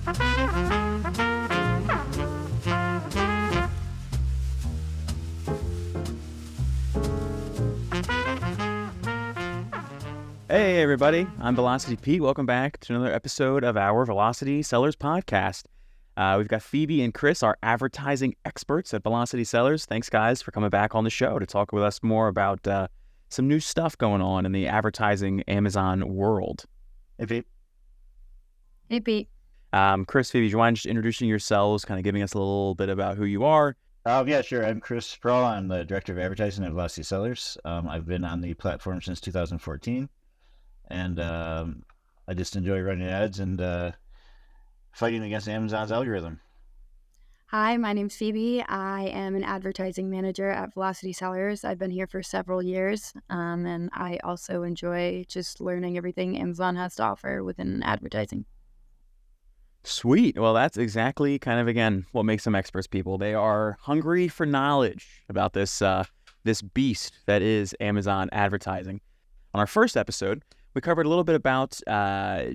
Hey everybody, I'm Velocity Pete. Welcome back to another episode of our Velocity Sellers podcast. We've got Phoebe and Chris, our advertising experts at Velocity Sellers. Thanks guys for coming back on the show to talk with us more about some new stuff going on in the advertising Amazon world. Hey Pete. Hey Pete. Chris, Phoebe, do you mind just introducing yourselves, kind of giving us a little bit about who you are? Yeah, sure. I'm Chris Sproul. I'm the Director of Advertising at Velocity Sellers. I've been on the platform since 2014. And I just enjoy running ads and fighting against Amazon's algorithm. Hi, my name's Phoebe. I am an advertising manager at Velocity Sellers. I've been here for several years, and I also enjoy just learning everything Amazon has to offer within advertising. Sweet. Well, that's exactly kind of, again, what makes them experts, people. They are hungry for knowledge about this beast that is Amazon advertising. On our first episode, we covered a little bit about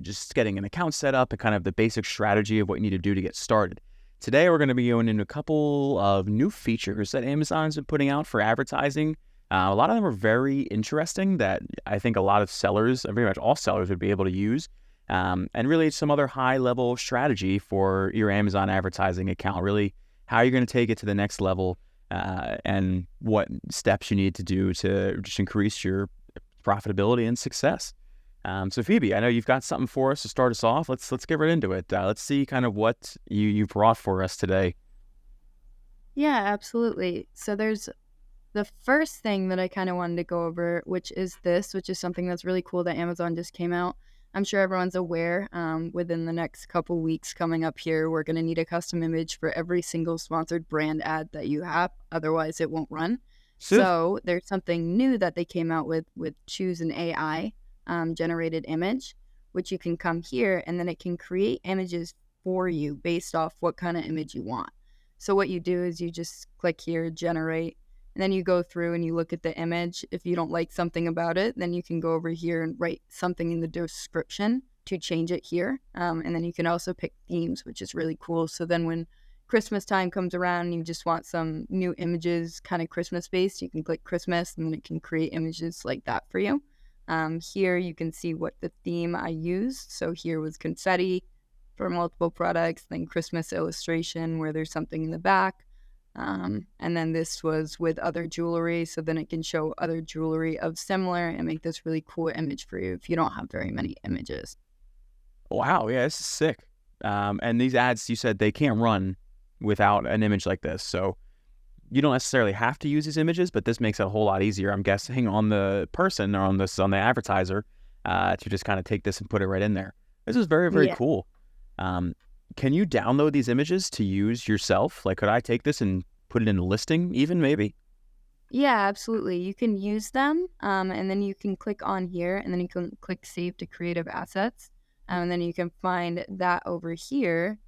just getting an account set up and kind of the basic strategy of what you need to do to get started. Today, we're going to be going into a couple of new features that Amazon's been putting out for advertising. A lot of them are very interesting that I think a lot of sellers, pretty much all sellers, would be able to use. And really some other high-level strategy for your Amazon advertising account, really how you're going to take it to the next level and what steps you need to do to just increase your profitability and success. So Phoebe, I know you've got something for us to start us off. Let's get right into it. Let's see kind of what you brought for us today. Yeah, absolutely. So there's the first thing that I kind of wanted to go over, which is something that's really cool that Amazon just came out. I'm sure everyone's aware within the next couple weeks coming up here, we're going to need a custom image for every single sponsored brand ad that you have. Otherwise, it won't run. So there's something new that they came out with Choose an AI generated image, which you can come here and then it can create images for you based off what kind of image you want. So what you do is you just click here, generate, and then you go through and you look at the image. If you don't like something about it, then you can go over here and write something in the description to change it here. And then you can also pick themes, which is really cool. So then when Christmas time comes around and you just want some new images, kind of Christmas based, you can click Christmas and then it can create images like that for you. Here you can see what the theme I used. So here was confetti for multiple products, then Christmas illustration where there's something in the back. And then this was with other jewelry. So then it can show other jewelry of similar and make this really cool image for you if you don't have very many images. Wow. Yeah, this is sick. And these ads, you said they can't run without an image like this. So you don't necessarily have to use these images, but this makes it a whole lot easier, I'm guessing, on the person or on the advertiser to just kind of take this and put it right in there. This is very, very cool. Can you download these images to use yourself? Like, could I take this and put it in a listing even, maybe? Yeah, absolutely. You can use them, and then you can click on here, and then you can click Save to Creative Assets, and then you can find that over here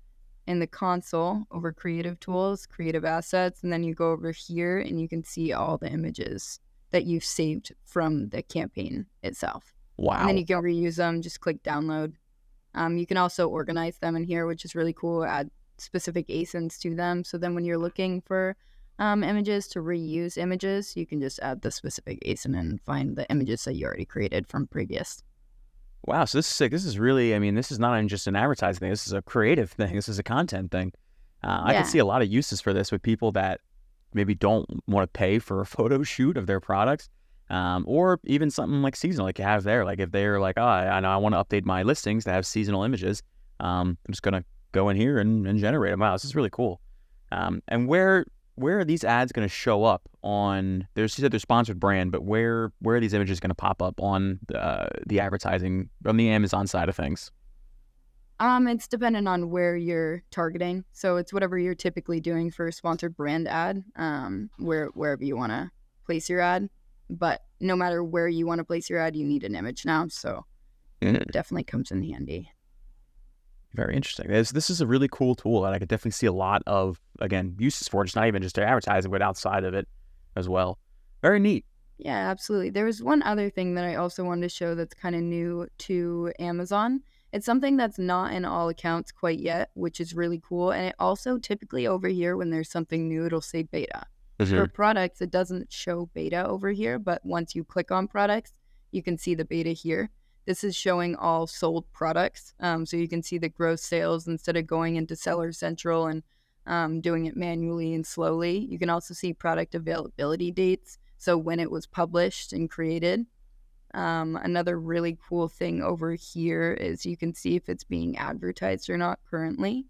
in the console over Creative Tools, Creative Assets, and then you go over here and you can see all the images that you've saved from the campaign itself. Wow. And then you can reuse them, just click download. You can also organize them in here, which is really cool, add specific ASINs to them. So then when you're looking for images to reuse images, you can just add the specific ASIN and find the images that you already created from previous. Wow, so this is sick. This is really, I mean, this is not just an advertising thing. This is a creative thing. This is a content thing. I can see a lot of uses for this with people that maybe don't want to pay for a photo shoot of their products, or even something like seasonal, like you have there. Like if they're like, oh, I know I want to update my listings to have seasonal images. I'm just going to go in here and generate them. Wow, this is really cool. And where are these ads going to show up on, you said they're sponsored brand, but where are these images going to pop up on the advertising, on the Amazon side of things? It's dependent on where you're targeting. So it's whatever you're typically doing for a sponsored brand ad, wherever you want to place your ad. But no matter where you want to place your ad, you need an image now. So it definitely comes in handy. Very interesting. This is a really cool tool that I could definitely see a lot of, again, uses for. It's not even just advertising, but outside of it as well. Very neat. Yeah, absolutely. There was one other thing that I also wanted to show that's kind of new to Amazon, It's something that's not in all accounts quite yet, which is really cool. And it also typically over here, when there's something new, it'll say beta. For products, it doesn't show beta over here, but once you click on products, you can see the beta here. This is showing all sold products. So you can see the gross sales instead of going into Seller Central and doing it manually and slowly. You can also see product availability dates. So when it was published and created. Another really cool thing over here is you can see if it's being advertised or not currently.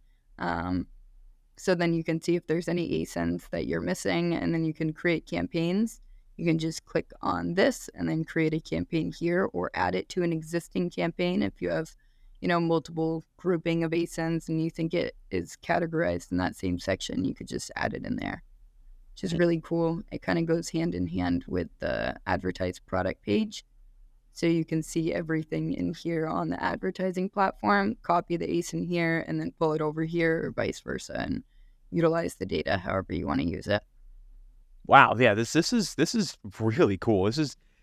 So then you can see if there's any ASINs that you're missing, and then you can create campaigns. You can just click on this and then create a campaign here, or add it to an existing campaign if you have, multiple grouping of ASINs and you think it is categorized in that same section. You could just add it in there, which is really cool. It kind of goes hand in hand with the advertised product page. So you can see everything in here on the advertising platform, copy the ASIN here, and then pull it over here or vice versa and utilize the data however you want to use it. Wow, yeah, this is really cool.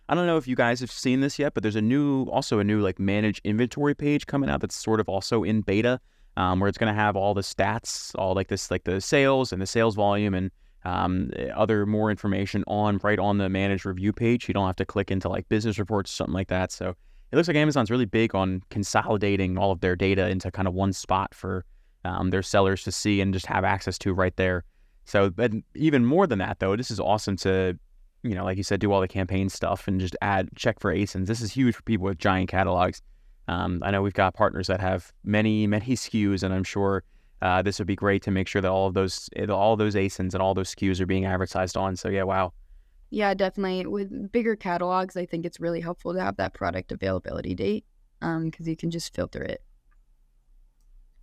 I don't know if you guys have seen this yet, but there's a new like manage inventory page coming out that's sort of also in beta, where it's going to have all the stats, all like this, like the sales and the sales volume and other more information right on the manage review page. You don't have to click into like business reports or something like that. So it looks like Amazon's really big on consolidating all of their data into kind of one spot for their sellers to see and just have access to right there. So, but even more than that, though, this is awesome to, like you said, do all the campaign stuff and just check for ASINs. This is huge for people with giant catalogs. I know we've got partners that have many, many SKUs, and I'm sure this would be great to make sure that all those ASINs and all those SKUs are being advertised on. So yeah, wow. Yeah, definitely. With bigger catalogs, I think it's really helpful to have that product availability date, because you can just filter it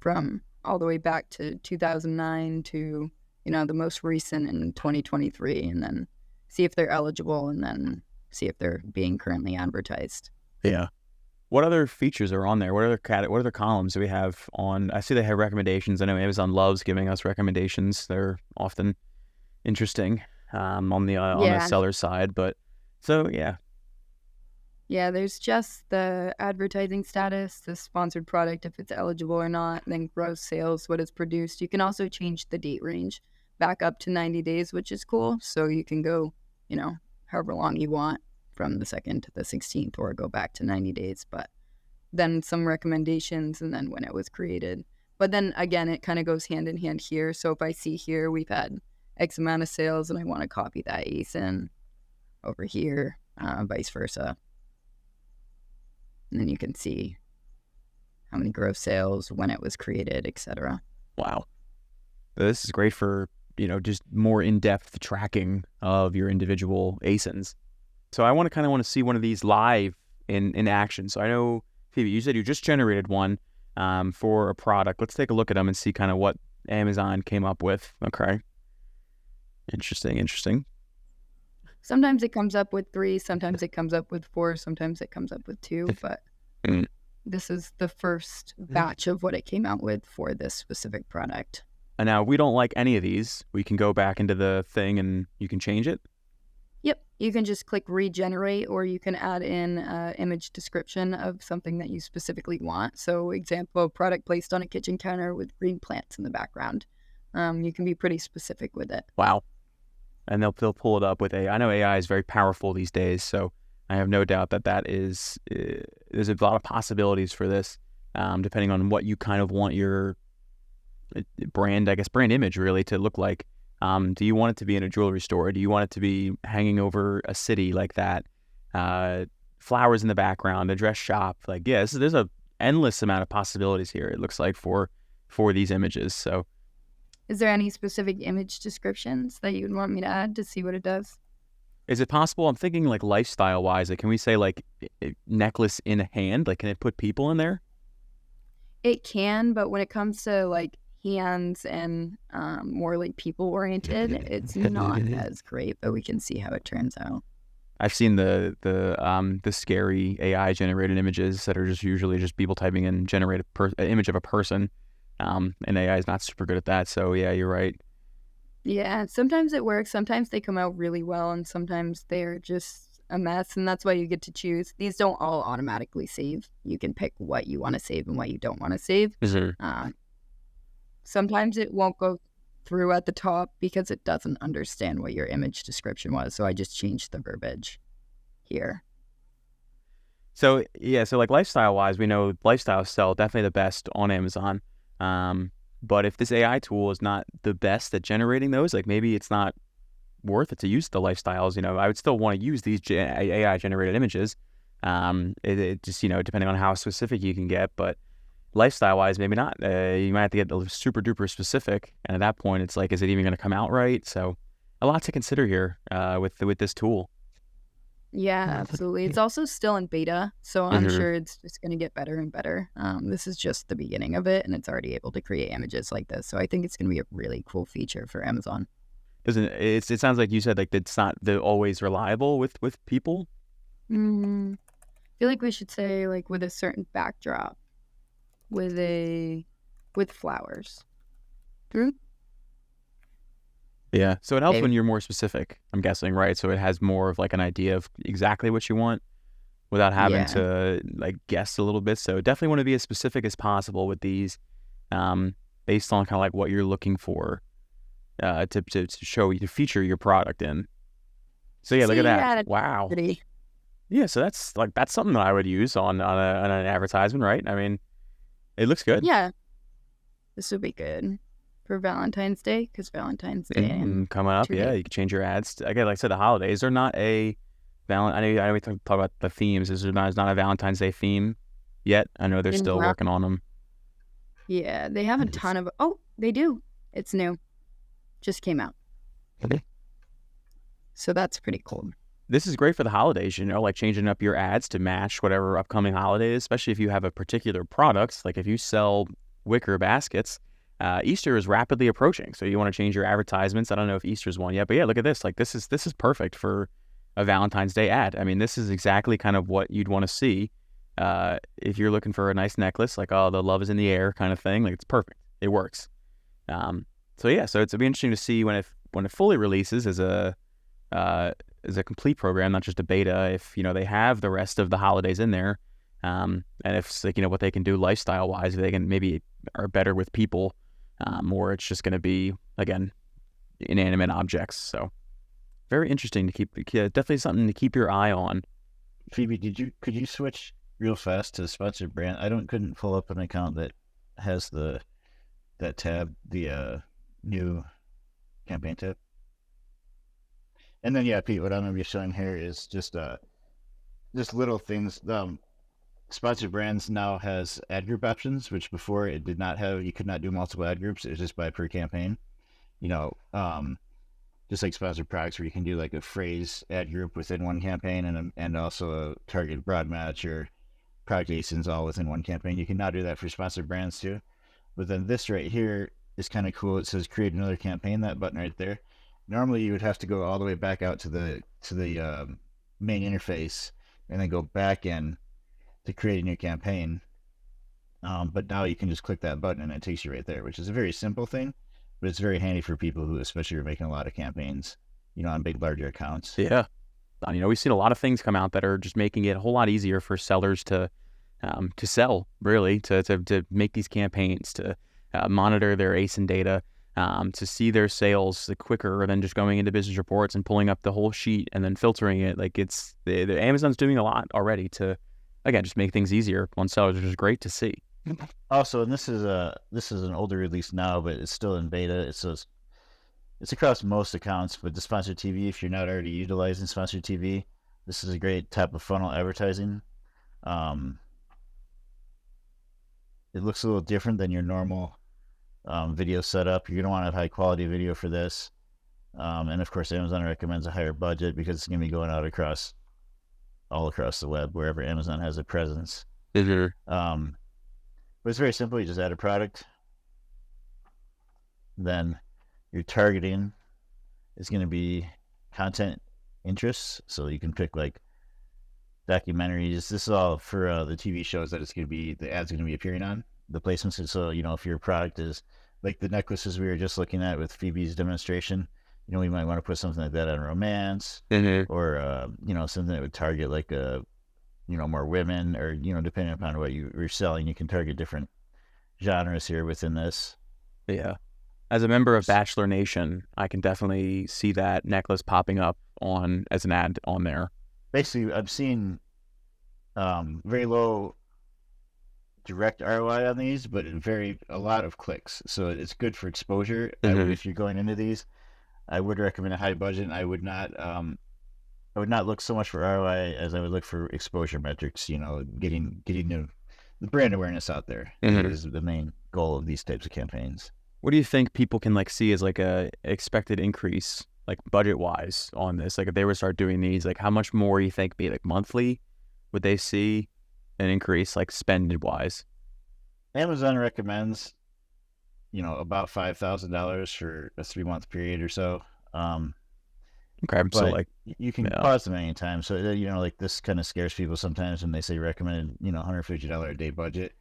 from all the way back to 2009 to, the most recent in 2023, and then see if they're eligible and then see if they're being currently advertised. Yeah. What other features are on there? What other columns do we have on? I see they have recommendations. I know Amazon loves giving us recommendations. They're often interesting on the seller side. But so yeah. Yeah, there's just the advertising status, the sponsored product, if it's eligible or not, then gross sales, what is produced. You can also change the date range back up to 90 days, which is cool. So you can go, however long you want, from the 2nd to the 16th, or go back to 90 days, but then some recommendations and then when it was created. But then again, it kind of goes hand in hand here. So if I see here we've had X amount of sales and I want to copy that ASIN over here, vice versa. And then you can see how many gross sales, when it was created, etc. Wow. This is great for, just more in-depth tracking of your individual ASINs. So I want to see one of these live in action. So I know, Phoebe, you said you just generated one for a product. Let's take a look at them and see kind of what Amazon came up with. Okay. Interesting. Sometimes it comes up with 3, sometimes it comes up with 4, sometimes it comes up with 2, but this is the first batch of what it came out with for this specific product. And now we don't like any of these. We can go back into the thing and you can change it. Yep, you can just click regenerate, or you can add in an image description of something that you specifically want. So example, product placed on a kitchen counter with green plants in the background. You can be pretty specific with it. Wow. And they'll pull it up with AI. I know AI is very powerful these days, so I have no doubt that there's a lot of possibilities for this, depending on what you kind of want your brand image really to look like. Do you want it to be in a jewelry store? Do you want it to be hanging over a city like that? Flowers in the background, a dress shop. Like, yeah, there's a endless amount of possibilities here, it looks like, for these images. So is there any specific image descriptions that you would want me to add to see what it does? Is it possible? I'm thinking like lifestyle wise, like, can we say like necklace in a hand? Like, can it put people in there? It can, but when it comes to like hands and more like people oriented, it's not as great, but we can see how it turns out. I've seen the scary AI generated images that are just usually just people typing in generate an image of a person, and AI is not super good at that. So yeah, you're right. Yeah, sometimes it works. Sometimes they come out really well, and sometimes they're just a mess, and that's why you get to choose. These don't all automatically save. You can pick what you want to save and what you don't want to save. Sometimes it won't go through at the top because it doesn't understand what your image description was. So I just changed the verbiage here. So yeah, so like lifestyle wise, we know lifestyles sell definitely the best on Amazon. But if this AI tool is not the best at generating those, like maybe it's not worth it to use the lifestyles. I would still want to use these AI generated images. It just, depending on how specific you can get, but lifestyle wise, maybe not. You might have to get super duper specific. And at that point, it's like, is it even going to come out right? So a lot to consider here with this tool. Yeah, absolutely. It's also still in beta, so I'm sure it's just going to get better and better. This is just the beginning of it, and it's already able to create images like this. So I think it's going to be a really cool feature for Amazon. It sounds like you said like it's not always reliable with people. I feel like we should say like with a certain backdrop, with flowers. Yeah, so it helps when you're more specific, I'm guessing, right? So it has more of like an idea of exactly what you want without having to like guess a little bit. So definitely want to be as specific as possible with these, based on kind of like what you're looking for, to show you, to feature your product in. So yeah, look at that! Wow. Pretty. Yeah, so that's something that I would use on an advertisement, right? I mean, it looks good. Yeah, this would be good for Valentine's Day, because Valentine's Day coming up. Yeah, you can change your ads. Again, like I said, the holidays are not a I know we talk about the themes. There's not a Valentine's Day theme yet. I know they're still working on them. Yeah, they have a ton of. Oh, they do. It's new. Just came out. Okay. So that's pretty cool. This is great for the holidays, like changing up your ads to match whatever upcoming holiday is, especially if you have a particular product. Like if you sell wicker baskets, Easter is rapidly approaching, so you want to change your advertisements. I don't know if Easter's one yet, but yeah, look at this. Like this is perfect for a Valentine's Day ad. I mean, this is exactly kind of what you'd want to see if you're looking for a nice necklace, like the love is in the air kind of thing. Like it's perfect. It works. So yeah, so it'll be interesting to see when it fully releases as a complete program, not just a beta. If they have the rest of the holidays in there, and if like what they can do lifestyle wise, they can maybe are better with people. Or it's just going to be, again, inanimate objects. So very interesting to keep. Definitely something to keep your eye on. Phoebe, could you switch real fast to sponsored brand? I couldn't pull up an account that has that tab, the new campaign tab. And then yeah, Pete, what I'm going to be showing here is just little things. Sponsored brands now has ad group options, which before it did not have. You could not do multiple ad groups. It was just by per campaign. Just like sponsored products, where you can do like a phrase ad group within one campaign, and also a target broad match or product ASINs all within one campaign. You can now do that for sponsored brands too. But then this right here is kind of cool. It says create another campaign. That button right there. Normally you would have to go all the way back out to the main interface and then go back in to create a new campaign, but now you can just click that button and it takes you right there, which is a very simple thing, but it's very handy for people who especially are making a lot of campaigns, on big larger accounts. Yeah, we've seen a lot of things come out that are just making it a whole lot easier for sellers to sell, really, to make these campaigns, to monitor their ASIN data, to see their sales quicker than just going into business reports and pulling up the whole sheet and then filtering it. Like it's the Amazon's doing a lot already to, again, just make things easier on sellers, which is great to see. Also, and this is an older release now, but it's still in beta. It's across most accounts, but the sponsored TV, if you're not already utilizing sponsored TV, this is a great type of funnel advertising. It looks a little different than your normal video setup. You're going to want to have high quality video for this. And of course, Amazon recommends a higher budget because it's going to be going out all across the web, wherever Amazon has a presence. But it's very simple. You just add a product. Then your targeting is going to be content interests. So you can pick like documentaries. This is all for the TV shows that the ads are going to be appearing on. The placements. So, if your product is like the necklaces we were just looking at with Phoebe's demonstration, we might want to put something like that on romance, or something that would target like more women, or depending upon what you're selling, you can target different genres here within this. Yeah. As a member of Bachelor Nation, I can definitely see that necklace popping up as an ad on there. Basically, I've seen very low direct ROI on these, but a lot of clicks. So it's good for exposure. If you're going into these, I would recommend a high budget. I would not look so much for ROI as I would look for exposure metrics. Getting the brand awareness out there is the main goal of these types of campaigns. What do you think people can see as a expected increase, budget wise, on this? If they were to start doing these, how much more you think monthly would they see an increase, spended wise? Amazon recommends, about $5,000 for a 3-month period or so. Okay, so you can pause them anytime. So this kind of scares people sometimes when they say recommended, $150 a day budget.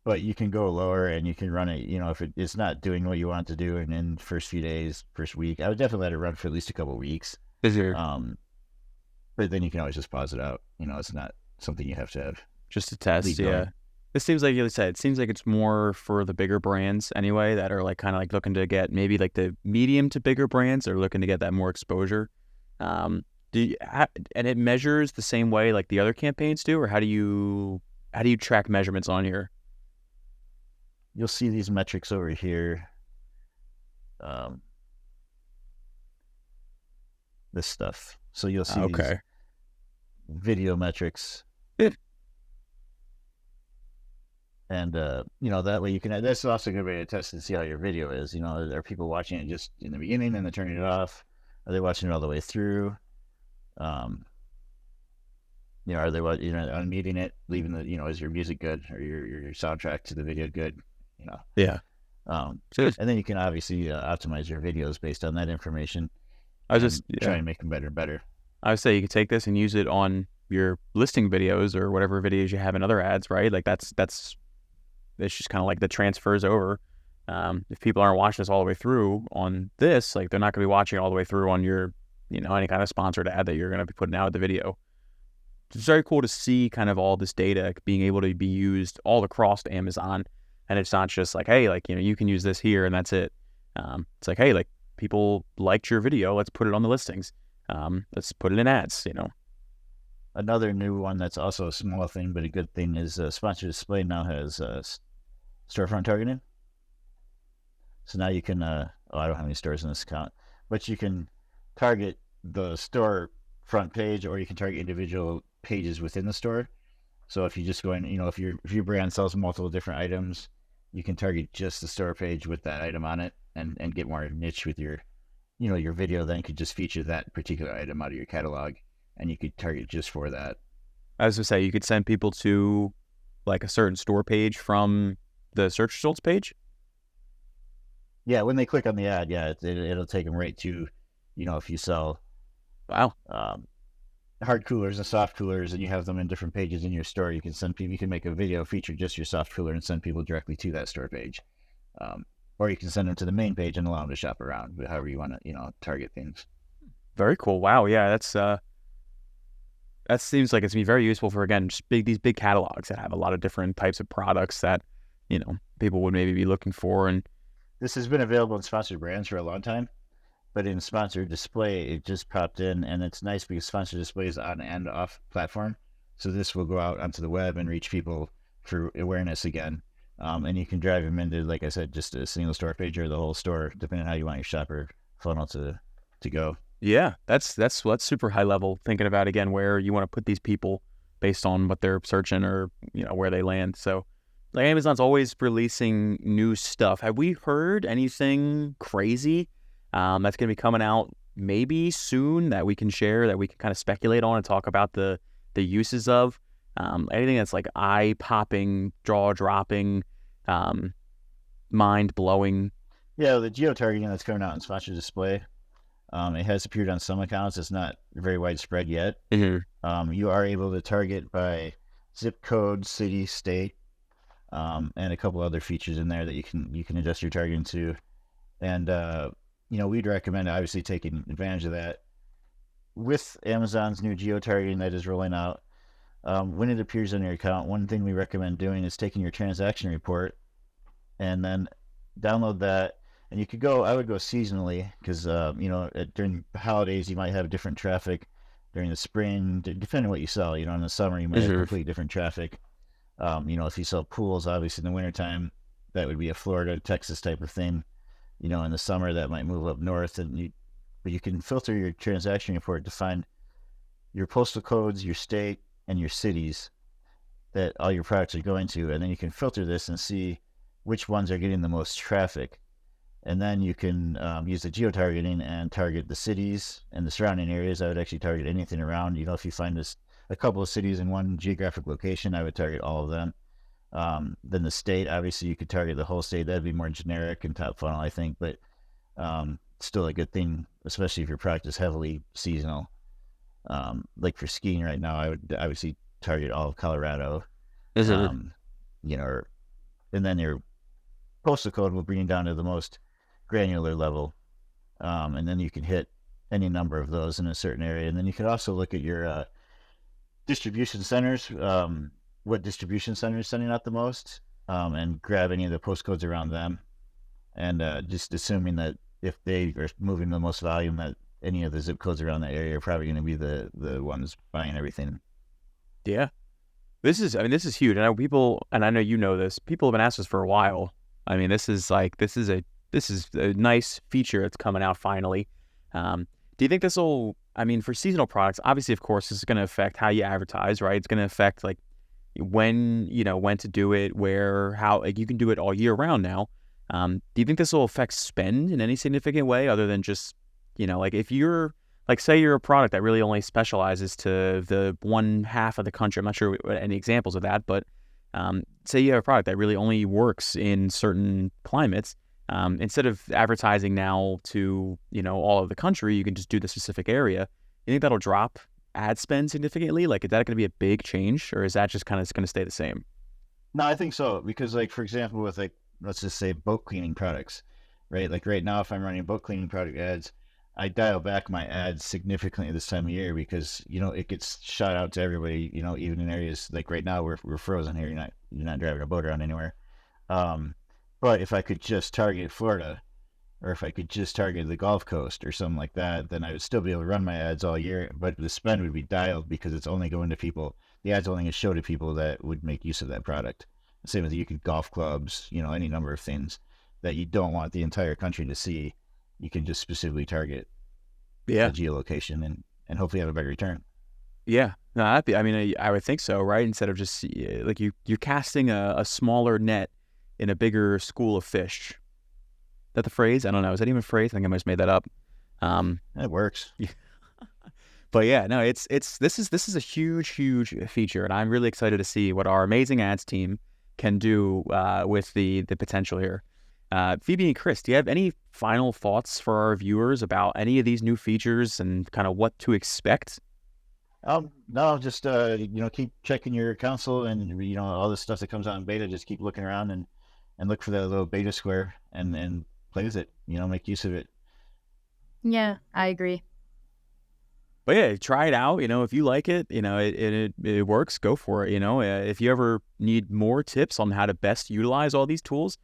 But you can go lower and you can run it, if it's not doing what you want it to do, and in the first few days, first week, I would definitely let it run for at least a couple of weeks. But then you can always just pause it out. It's not something you have to have. Just to test, yeah. It seems like you said, it seems like it's more for the bigger brands anyway, that are kind of looking to get maybe the medium to bigger brands are looking to get that more exposure. And it measures the same way the other campaigns do, or how do you track measurements on here? You'll see these metrics over here. This stuff. So you'll see these video metrics. And, that way you can, that's also a good way to test and see how your video is. Are people watching it just in the beginning and they're turning it off? Are they watching it all the way through? Are they, unmuting it, leaving is your music good, or your soundtrack to the video good? Yeah. And then you can obviously optimize your videos based on that information. Try and make them better and better. I would say you could take this and use it on your listing videos or whatever videos you have in other ads, right? It's just kind of the transfers over. If people aren't watching this all the way through on this, they're not going to be watching all the way through on your, any kind of sponsored ad that you're going to be putting out with the video. It's very cool to see kind of all this data being able to be used all across Amazon. And it's not just hey, you can use this here and that's it. It's hey, people liked your video. Let's put it on the listings. Let's put it in ads, Another new one that's also a small thing, but a good thing is Sponsored Display now has storefront targeting. So now you can, I don't have any stores in this account, but you can target the store front page, or you can target individual pages within the store. So if you just go in, if your brand sells multiple different items, you can target just the store page with that item on it, and get more niche with your video. Then could just feature that particular item out of your catalog, and you could target just for that. I was going to say, you could send people to a certain store page from the search results page. Yeah, when they click on the ad, it'll take them right to, if you sell hard coolers and soft coolers, and you have them in different pages in your store, you can make a video feature just your soft cooler and send people directly to that store page. Or you can send them to the main page and allow them to shop around, however you want to, target things. Very cool. Wow. Yeah, that seems like it's going to be very useful for, again, just these big catalogs that have a lot of different types of products that, people would maybe be looking for. And this has been available in sponsored brands for a long time, but in sponsored display, it just popped in, and it's nice because sponsored display is on and off platform. So this will go out onto the web and reach people for awareness again. And you can drive them into, like I said, just a single store page or the whole store, depending on how you want your shopper funnel to go. Yeah, that's super high level, thinking about, again, where you want to put these people based on what they're searching, or where they land. So Amazon's always releasing new stuff. Have we heard anything crazy that's going to be coming out maybe soon that we can share, that we can kind of speculate on and talk about the uses of? Anything that's eye popping, jaw dropping, mind blowing? Yeah, the geo targeting that's coming out in sponsored display. It has appeared on some accounts. It's not very widespread yet. Mm-hmm. You are able to target by zip code, city, state, and a couple other features in there that you can adjust your targeting to. And we'd recommend obviously taking advantage of that with Amazon's new geo targeting that is rolling out. When it appears on your account, one thing we recommend doing is taking your transaction report and then download that. And I would go seasonally because, during the holidays, you might have different traffic. During the spring, depending on what you sell, in the summer, you might have completely different traffic. If you sell pools, obviously in the wintertime, that would be a Florida, Texas type of thing. In the summer, that might move up north. But you can filter your transaction report to find your postal codes, your state, and your cities that all your products are going to. And then you can filter this and see which ones are getting the most traffic. And then you can use the geo-targeting and target the cities and the surrounding areas. I would actually target anything around. If you find a couple of cities in one geographic location, I would target all of them. Then the state, obviously, you could target the whole state. That'd be more generic and top funnel, I think. But still a good thing, especially if your product is heavily seasonal. Like for skiing right now, I would obviously target all of Colorado. And then your postal code will bring you down to the most granular level. And then you can hit any number of those in a certain area. And then you can also look at your distribution centers, what distribution center is sending out the most, and grab any of the postcodes around them. And just assuming that if they are moving the most volume, that any of the zip codes around that area are probably going to be the ones buying everything. Yeah. This is huge. I know people, and I know you know this, people have been asking us for a while. I mean, this is a nice feature that's coming out finally. Do you think this will, for seasonal products, obviously, of course, this is going to affect how you advertise, right? It's going to affect like when to do it, where, how, like you can do it all year round now. Do you think this will affect spend in any significant way other than just, like if you're, like say you're a product that really only specializes to the one half of the country, I'm not sure any examples of that, but say you have a product that really only works in certain climates, instead of advertising now to, all of the country, you can just do the specific area. You think that'll drop ad spend significantly? Like, is that going to be a big change, or is that just kind of going to stay the same? No, I think so, because like, for example, with like, let's just say boat cleaning products, right? Like right now, if I'm running boat cleaning product ads, I dial back my ads significantly this time of year because, it gets shot out to everybody, even in areas like right now we're frozen here. You're not driving a boat around anywhere. But if I could just target Florida, or if I could just target the Gulf Coast or something like that, then I would still be able to run my ads all year, but the spend would be dialed because it's only going to people, the ads only going to show to people that would make use of that product. Same with golf clubs, any number of things that you don't want the entire country to see. You can just specifically target the geolocation and hopefully have a better return. Yeah, no, I would think so, right? Instead of just like you're casting a smaller net in a bigger school of fish. Is that the phrase? I don't know. Is that even a phrase? I think I just made that up. It works. But yeah, no, this is a huge feature, and I'm really excited to see what our amazing ads team can do with the potential here. Phoebe and Chris, do you have any final thoughts for our viewers about any of these new features and kind of what to expect? No, just keep checking your console and all the stuff that comes out in beta. Just keep looking around and look for that little beta square and play with it. Make use of it. Yeah, I agree. But yeah, try it out. If you like it, it works, go for it. If you ever need more tips on how to best utilize all these tools,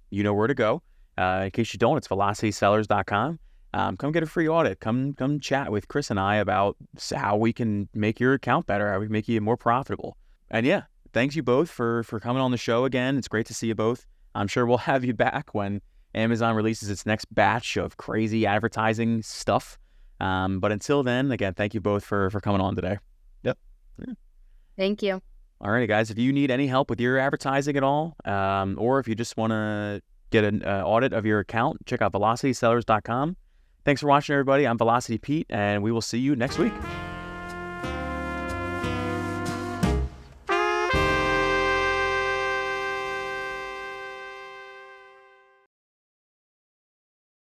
you know where to go. In case you don't, it's velocitysellers.com. Come get a free audit. Come chat with Chris and I about how we can make your account better, how we can make you more profitable. And yeah, thanks you both for coming on the show again. It's great to see you both. I'm sure we'll have you back when Amazon releases its next batch of crazy advertising stuff. But until then, again, thank you both for coming on today. Yep. Yeah. Thank you. All right, guys, if you need any help with your advertising at all, or if you just want to get an audit of your account, check out velocitysellers.com. Thanks for watching, everybody. I'm Velocity Pete, and we will see you next week.